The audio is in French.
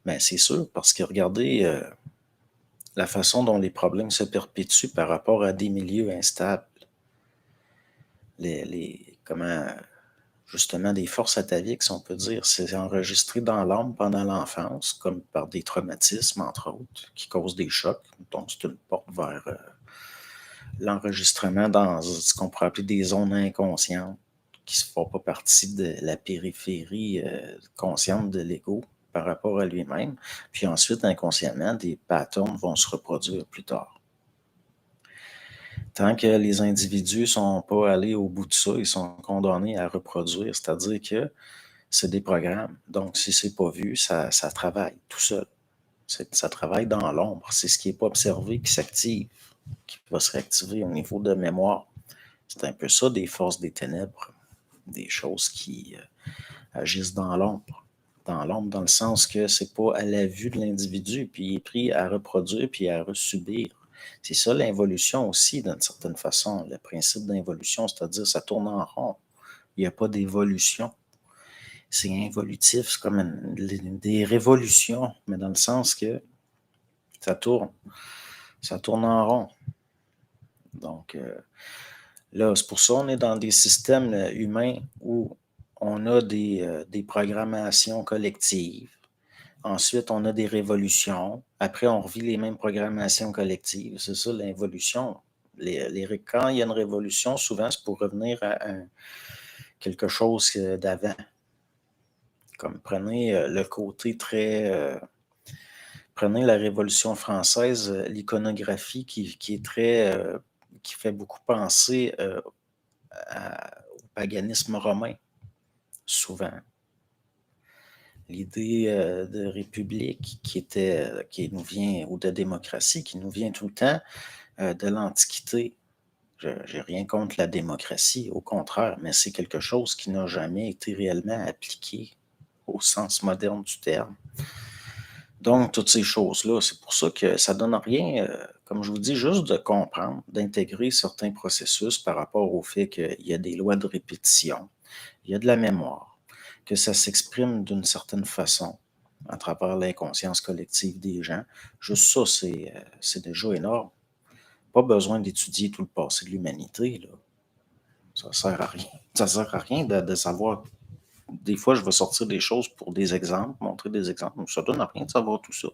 Mais c'est sûr, parce que regardez la façon dont les problèmes se perpétuent par rapport à des milieux instables. Comment, justement, des forces ataviques, si on peut dire, c'est enregistré dans l'âme pendant l'enfance, comme par des traumatismes, entre autres, qui causent des chocs. Donc, c'est une porte vers l'enregistrement dans ce qu'on pourrait appeler des zones inconscientes, qui ne font pas partie de la périphérie consciente de l'ego par rapport à lui-même. Puis ensuite, inconsciemment, des patterns vont se reproduire plus tard. Tant que les individus ne sont pas allés au bout de ça, ils sont condamnés à reproduire, c'est-à-dire que c'est des programmes. Donc, si c'est pas vu, ça travaille tout seul. Ça travaille dans l'ombre. C'est ce qui n'est pas observé qui s'active, qui va se réactiver au niveau de mémoire. C'est un peu ça des forces des ténèbres, des choses qui agissent dans l'ombre. Dans l'ombre, dans le sens que c'est pas à la vue de l'individu, puis il est pris à reproduire puis à resubir. C'est ça l'involution aussi, d'une certaine façon. Le principe d'involution, c'est-à-dire ça tourne en rond. Il n'y a pas d'évolution. C'est involutif, c'est comme des révolutions, mais dans le sens que ça tourne. Ça tourne en rond. Donc, là, c'est pour ça qu'on est dans des systèmes humains où on a des programmations collectives. Ensuite, on a des révolutions. Après, on revit les mêmes programmations collectives. C'est ça, l'involution. Quand il y a une révolution, souvent, c'est pour revenir à quelque chose d'avant. Comme prenez le côté très... prenez la Révolution française, l'iconographie qui est très... qui fait beaucoup penser au paganisme romain, souvent. L'idée de république qui nous vient, ou de démocratie, qui nous vient tout le temps de l'Antiquité. Je n'ai rien contre la démocratie, au contraire, mais c'est quelque chose qui n'a jamais été réellement appliqué au sens moderne du terme. Donc, toutes ces choses-là, c'est pour ça que ça ne donne rien, comme je vous dis, juste de comprendre, d'intégrer certains processus par rapport au fait qu'il y a des lois de répétition, il y a de la mémoire, que ça s'exprime d'une certaine façon à travers l'inconscience collective des gens. Juste ça, c'est déjà énorme. Pas besoin d'étudier tout le passé de l'humanité, là. Ça sert à rien. Ça sert à rien de savoir. Des fois, je vais sortir des choses pour des exemples, montrer des exemples. Ça donne à rien de savoir tout ça.